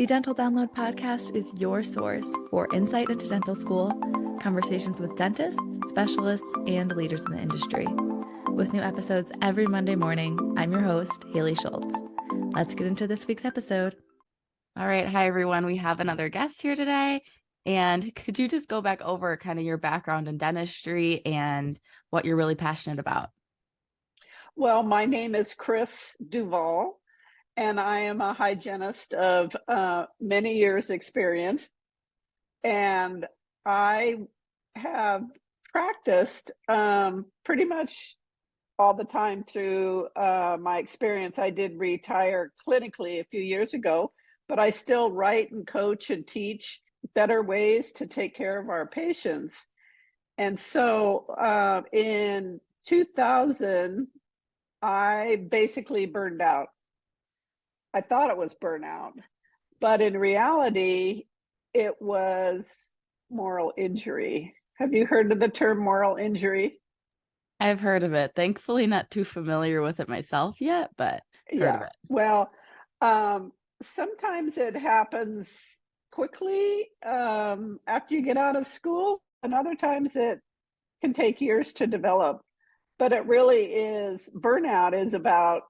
The Dental Download podcast is your source for insight into dental school, conversations with dentists, specialists, and leaders in the industry. With new episodes every Monday morning, I'm your host, Haley Schultz. Let's get into this week's episode. All right. Hi, everyone. We have another guest here today. And could you just go back over kind of your background in dentistry and what you're really passionate about? Well, my name is Cris Duval, and I am a hygienist of many years' experience. And I have practiced pretty much all the time through my experience. I did retire clinically a few years ago, but I still write and coach and teach better ways to take care of our patients. And so in 2000, I basically burned out. I thought it was burnout, but in reality, it was moral injury. Have you heard of the term moral injury? I've heard of it. Thankfully, not too familiar with it myself yet, but heard of it. Well, sometimes it happens quickly after you get out of school, and other times it can take years to develop. But it really is, burnout is about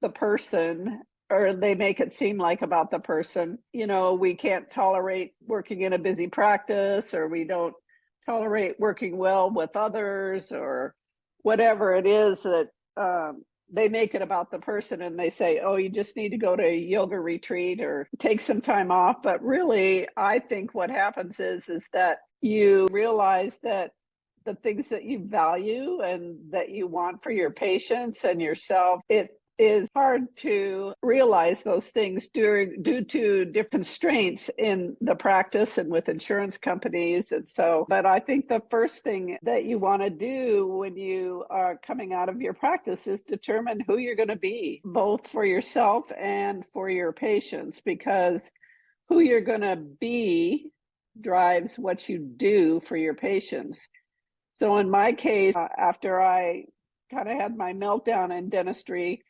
the person, or they make it seem like about the person. You know, we can't tolerate working in a busy practice, or we don't tolerate working well with others, or whatever it is that they make it about the person, and they say, oh, you just need to go to a yoga retreat or take some time off. But really, I think what happens is that you realize that the things that you value and that you want for your patients and yourself, it is hard to realize those things due to different constraints in the practice and with insurance companies. And so, but I think the first thing that you want to do when you are coming out of your practice is determine who you're going to be, both for yourself and for your patients, because who you're going to be drives what you do for your patients. So in my case, after I kind of had my meltdown in dentistry,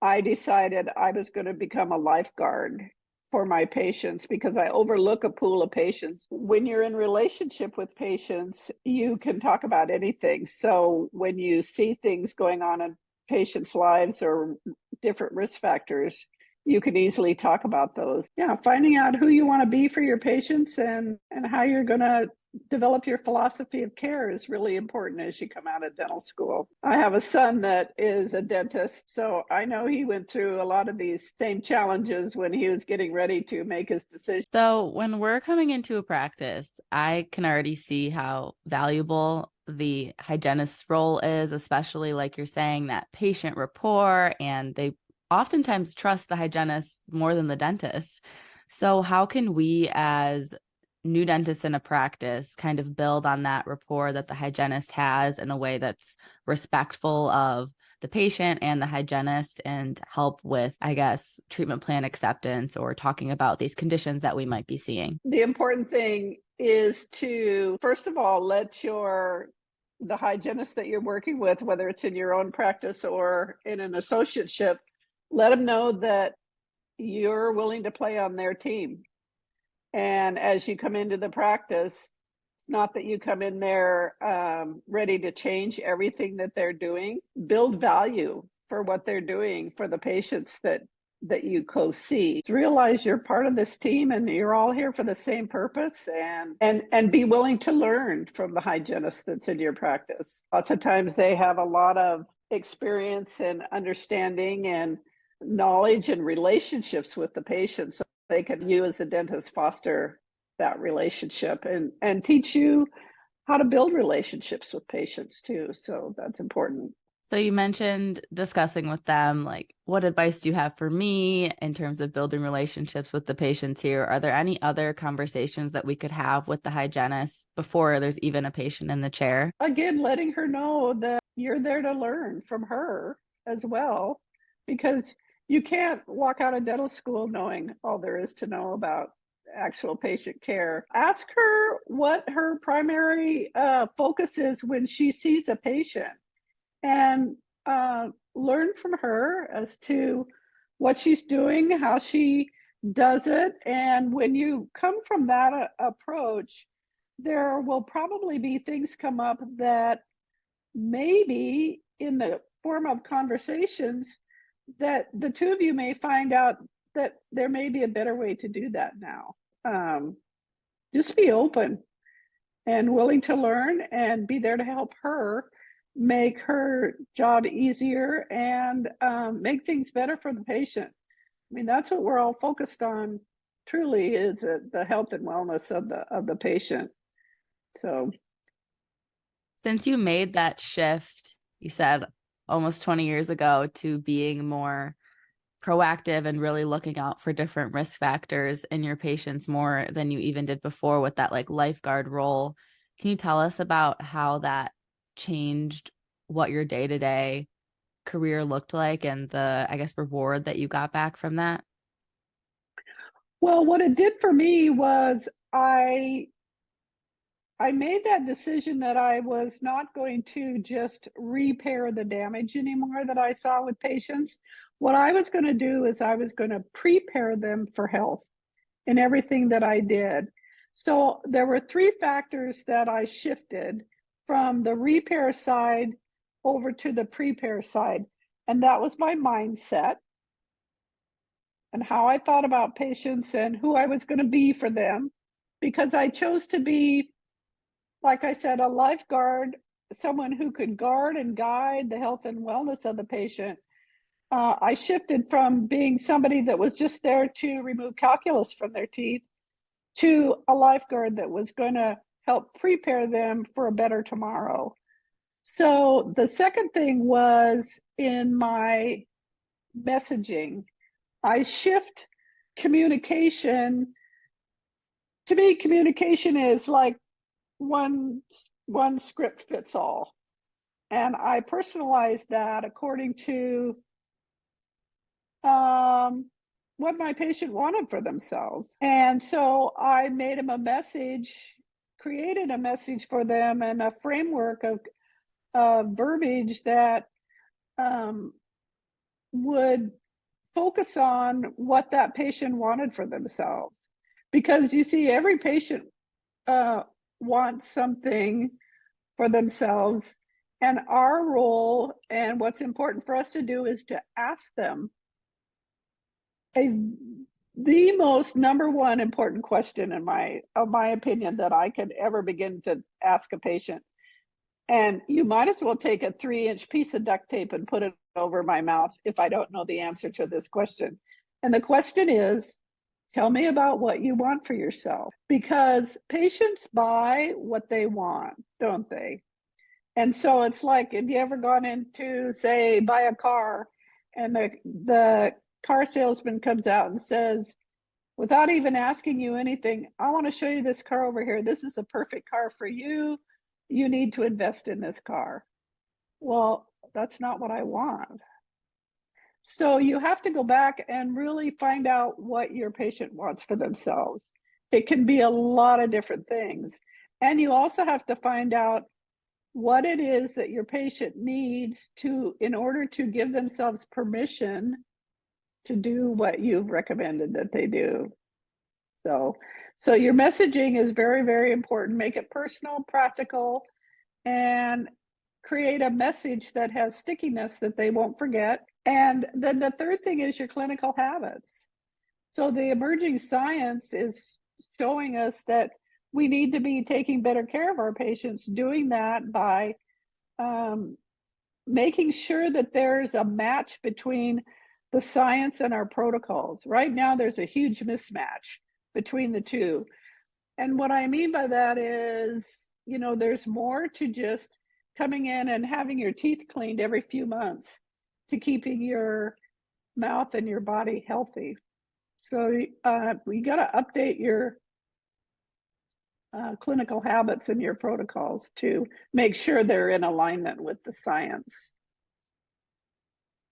I decided I was going to become a lifeguard for my patients, because I overlook a pool of patients. When you're in relationship with patients, you can talk about anything. So when you see things going on in patients' lives or different risk factors, you can easily talk about those. Yeah, finding out who you want to be for your patients and how you're going to develop your philosophy of care is really important as you come out of dental school. I have a son that is a dentist, so I know he went through a lot of these same challenges when he was getting ready to make his decision. So when we're coming into a practice, I can already see how valuable the hygienist's role is, especially like you're saying, that patient rapport, and they oftentimes trust the hygienist more than the dentist. So how can we as new dentists in a practice kind of build on that rapport that the hygienist has in a way that's respectful of the patient and the hygienist, and help with, I guess, treatment plan acceptance or talking about these conditions that we might be seeing? The important thing is to, first of all, let the hygienist that you're working with, whether it's in your own practice or in an associateship, let them know that you're willing to play on their team. And as you come into the practice, it's not that you come in there ready to change everything that they're doing. Build value for what they're doing for the patients that you co-see. Realize you're part of this team and you're all here for the same purpose, and be willing to learn from the hygienist that's in your practice. Lots of times they have a lot of experience and understanding and knowledge and relationships with the patients. So they can, you as a dentist, foster that relationship and teach you how to build relationships with patients too. So that's important. So you mentioned discussing with them, like, what advice do you have for me in terms of building relationships with the patients here? Are there any other conversations that we could have with the hygienist before there's even a patient in the chair? Again, letting her know that you're there to learn from her as well, because you can't walk out of dental school knowing all there is to know about actual patient care. Ask her what her primary focus is when she sees a patient, and learn from her as to what she's doing, how she does it. And when you come from that approach, there will probably be things come up that maybe in the form of conversations that the two of you may find out that there may be a better way to do that now. Just be open and willing to learn and be there to help her make her job easier and make things better for the patient. I mean, that's what we're all focused on truly, is the health and wellness of the patient. So Since you made that shift, you said almost 20 years ago, to being more proactive and really looking out for different risk factors in your patients more than you even did before with that like lifeguard role. Can you tell us about how that changed what your day-to-day career looked like and the, I guess, reward that you got back from that? well, what it did for me was I made that decision that I was not going to just repair the damage anymore that I saw with patients. What I was going to do is I was going to prepare them for health in everything that I did. So there were three factors that I shifted from the repair side over to the prepare side. And that was my mindset and how I thought about patients and who I was going to be for them. Because I chose to be, like I said, a lifeguard, someone who could guard and guide the health and wellness of the patient. I shifted from being somebody that was just there to remove calculus from their teeth to a lifeguard that was going to help prepare them for a better tomorrow. So the second thing was in my messaging. I shift communication. To me, communication is like one script fits all. And I personalized that according to what my patient wanted for themselves. And so I made them a message, created a message for them and a framework of verbiage that would focus on what that patient wanted for themselves. Because you see, every patient wants something for themselves. And our role and what's important for us to do is to ask them the most number one important question in my opinion that I could ever begin to ask a patient. And you might as well take a 3-inch piece of duct tape and put it over my mouth if I don't know the answer to this question. And the question is, tell me about what you want for yourself. Because patients buy what they want, don't they? And so it's like, have you ever gone into, say, buy a car, and the car salesman comes out and says, without even asking you anything, I want to show you this car over here. This is a perfect car for you. You need to invest in this car. Well, that's not what I want. So you have to go back and really find out what your patient wants for themselves. It can be a lot of different things. And you also have to find out what it is that your patient needs to, in order to give themselves permission to do what you've recommended that they do. So your messaging is very, very important. Make it personal, practical, and create a message that has stickiness that they won't forget. And then the third thing is your clinical habits. So the emerging science is showing us that we need to be taking better care of our patients, doing that by making sure that there's a match between the science and our protocols. Right now, there's a huge mismatch between the two. And what I mean by that is, you know, there's more to just coming in and having your teeth cleaned every few months to keeping your mouth and your body healthy. So we got to update your clinical habits and your protocols to make sure they're in alignment with the science.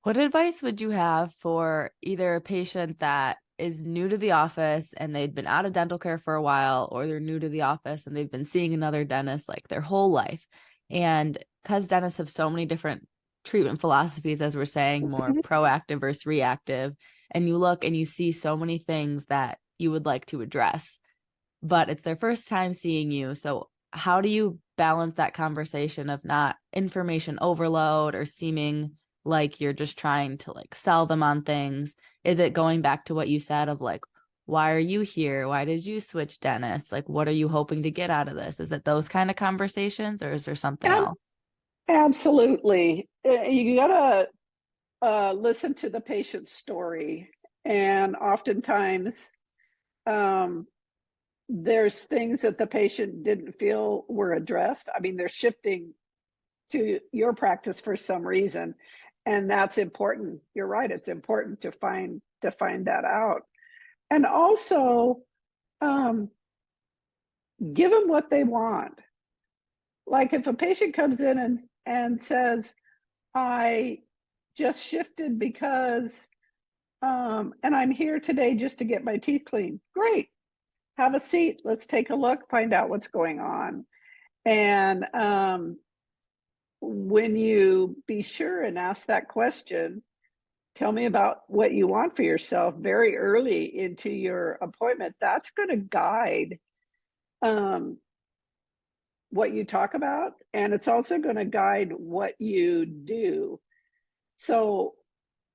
What advice would you have for either a patient that is new to the office and they've been out of dental care for a while, or they're new to the office and they've been seeing another dentist like their whole life? And because dentists have so many different treatment philosophies, as we're saying, more proactive versus reactive, and you look and you see so many things that you would like to address, but it's their first time seeing you. So how do you balance that conversation of not information overload or seeming like you're just trying to like sell them on things? Is it going back to what you said of like, why are you here? Why did you switch dentists? Like, what are you hoping to get out of this? Is it those kind of conversations, or is there something Ab- else? Absolutely. You gotta listen to the patient's story. And oftentimes, um, there's things that the patient didn't feel were addressed. I mean, they're shifting to your practice for some reason, and that's important. You're right, it's important to find that out. And also, um, give them what they want. Like if a patient comes in and says, I just shifted because and I'm here today just to get my teeth cleaned. Great. Have a seat. Let's take a look, find out what's going on. And when you be sure and ask that question, tell me about what you want for yourself very early into your appointment. That's going to guide um, what you talk about, and it's also going to guide what you do. So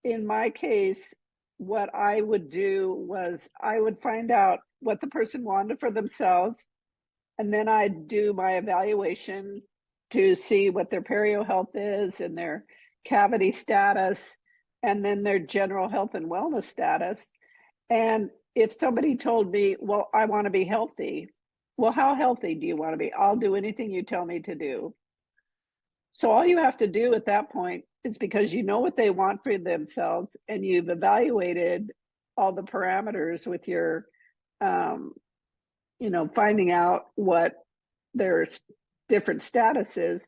in my case, what I would do was I would find out what the person wanted for themselves, and then I'd do my evaluation to see what their perio health is and their cavity status, and then their general health and wellness status. And if somebody told me, well, I want to be healthy, well, how healthy do you want to be? I'll do anything you tell me to do. So all you have to do at that point is, because you know what they want for themselves and you've evaluated all the parameters with your, um, finding out what their different status is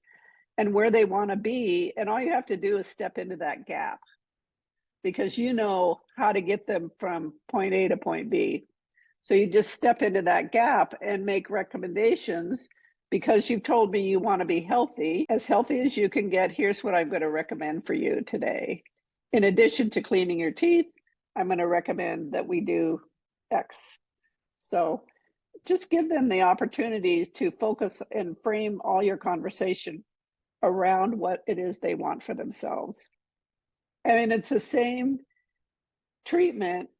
and where they want to be. And all you have to do is step into that gap, because you know how to get them from point A to point B. So you just step into that gap and make recommendations. Because you've told me you want to be healthy as you can get. Here's what I'm going to recommend for you today. In addition to cleaning your teeth, I'm going to recommend that we do X. So just give them the opportunity to focus and frame all your conversation around what it is they want for themselves. I mean, it's the same treatment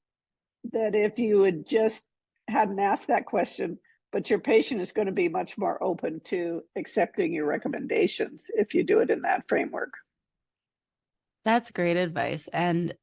that if you had just hadn't asked that question, but your patient is going to be much more open to accepting your recommendations if you do it in that framework. That's great advice. And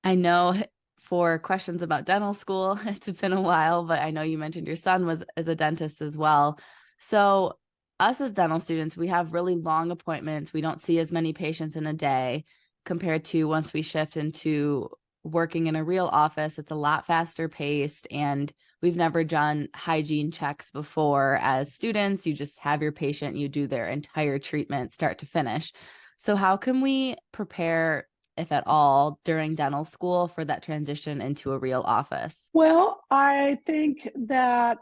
I know for questions about dental school, it's been a while, but I know you mentioned your son was as a dentist as well. So us as dental students, we have really long appointments. We don't see as many patients in a day compared to once we shift into working in a real office. It's a lot faster paced, and we've never done hygiene checks before. As students, you just have your patient, you do their entire treatment start to finish. So how can we prepare, if at all, during dental school for that transition into a real office? Well, I think that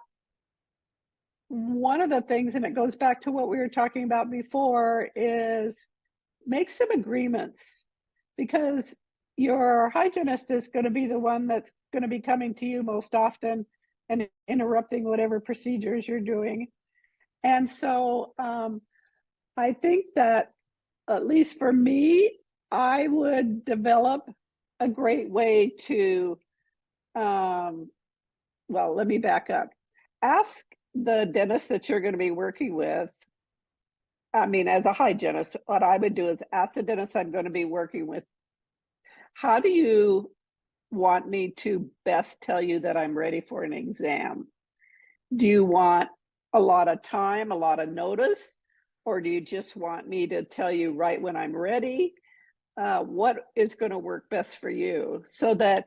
one of the things, and it goes back to what we were talking about before, is make some agreements, because your hygienist is going to be the one that's going to be coming to you most often and interrupting whatever procedures you're doing. And so I think that, at least for me, I would develop a great way to, well, let me back up. Ask the dentist that you're going to be working with. I mean, as a hygienist, what I would do is ask the dentist I'm going to be working with, how do you want me to best tell you that I'm ready for an exam? Do you want a lot of time, a lot of notice, or do you just want me to tell you right when I'm ready? What is going to work best for you, so that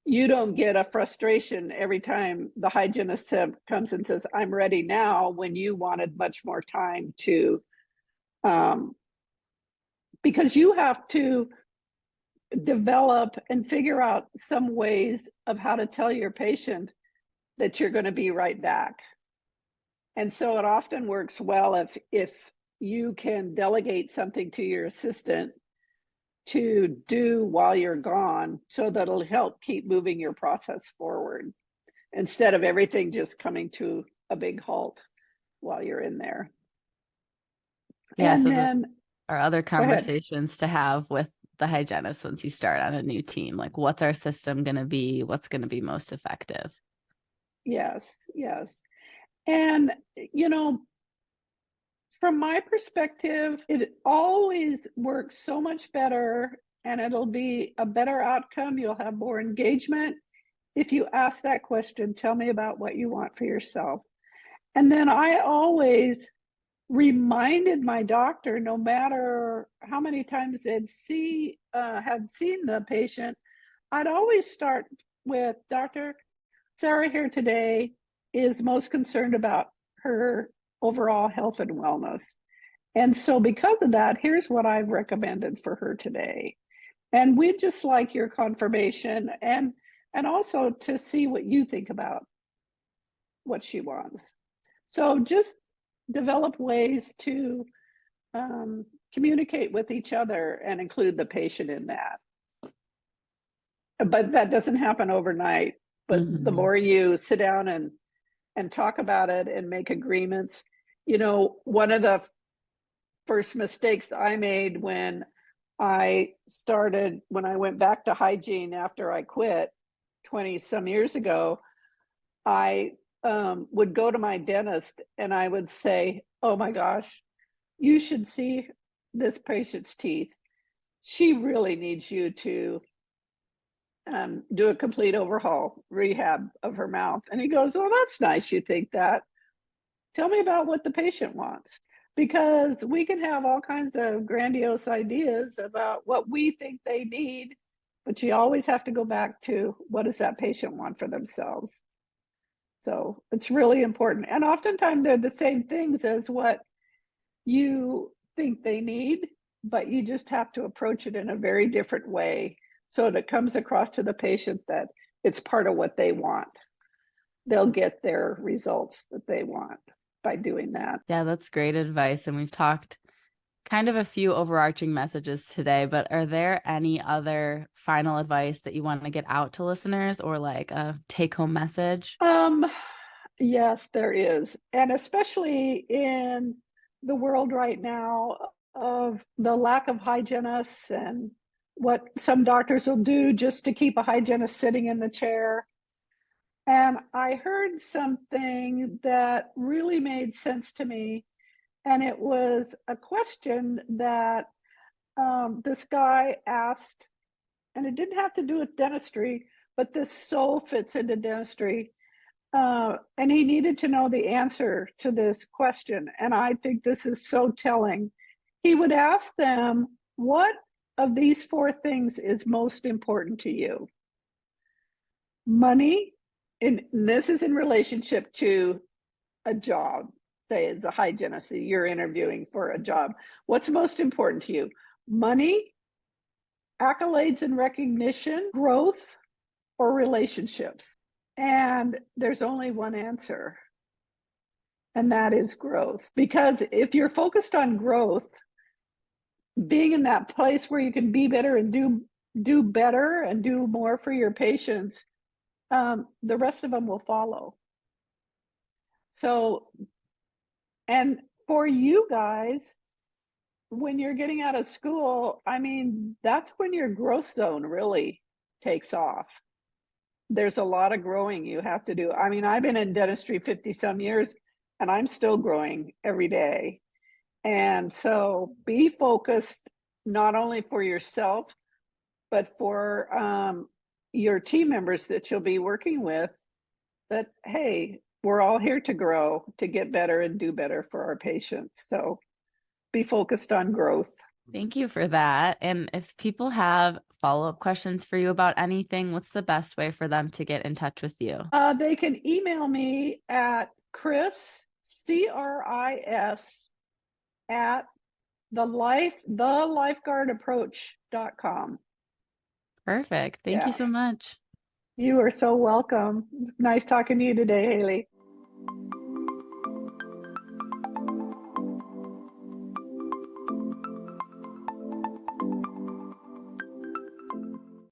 you don't get a frustration every time the hygienist comes and says, I'm ready now, when you wanted much more time to, because you have to develop and figure out some ways of how to tell your patient that you're going to be right back. And so it often works well if you can delegate something to your assistant to do while you're gone, so that'll help keep moving your process forward instead of everything just coming to a big halt while you're in there. Yeah, And so those then are other go ahead. conversations to have with the hygienist once you start on a new team. Like, what's our system going to be? What's going to be most effective? Yes, yes. And, you know, from my perspective, it always works so much better and it'll be a better outcome. You'll have more engagement. If you ask that question, tell me about what you want for yourself. And then I always reminded my doctor, no matter how many times they'd have seen the patient, I'd always start with, Doctor, Sarah here today is most concerned about her overall health and wellness. And so because of that, here's what I've recommended for her today. And we'd just like your confirmation and also to see what you think about what she wants. So just develop ways to communicate with each other and include the patient in that. But that doesn't happen overnight. But the more you sit down and talk about it and make agreements, you know, one of the first mistakes I made when I went back to hygiene after I quit 20 some years ago, I would go to my dentist and I would say, oh my gosh, you should see this patient's teeth. She really needs you to do a complete overhaul, rehab of her mouth. And he goes, well, that's nice you think that. Tell me about what the patient wants. Because we can have all kinds of grandiose ideas about what we think they need, but you always have to go back to what does that patient want for themselves. So it's really important. And oftentimes they're the same things as what you think they need, but you just have to approach it in a very different way so that it comes across to the patient that it's part of what they want. They'll get their results that they want by doing that. Yeah, that's great advice. And we've talked kind of a few overarching messages today, but are there any other final advice that you want to get out to listeners or like a take-home message? Yes, there is. And especially in the world right now of the lack of hygienists and what some doctors will do just to keep a hygienist sitting in the chair. And I heard something that really made sense to me. And it was a question that this guy asked, and it didn't have to do with dentistry, but this so fits into dentistry. And he needed to know the answer to this question. And I think this is so telling. He would ask them, what of these four things is most important to you? Money, and this is in relationship to a job. Say as a hygienist, you're interviewing for a job. What's most important to you? Money, accolades and recognition, growth, or relationships? And there's only one answer, and that is growth. Because if you're focused on growth, being in that place where you can be better and do better and do more for your patients, the rest of them will follow. So, and for you guys, when you're getting out of school, I mean, that's when your growth zone really takes off. There's a lot of growing you have to do. I mean, I've been in dentistry 50 some years and I'm still growing every day. And so be focused not only for yourself, but for your team members that you'll be working with, that, hey, we're all here to grow, to get better and do better for our patients. So be focused on growth. Thank you for that. And if people have follow-up questions for you about anything, what's the best way for them to get in touch with you? They can email me at Cris, CRIS, at thelifeguardapproach.com. Perfect. Thank you so much. You are so welcome. It's nice talking to you today, Haley.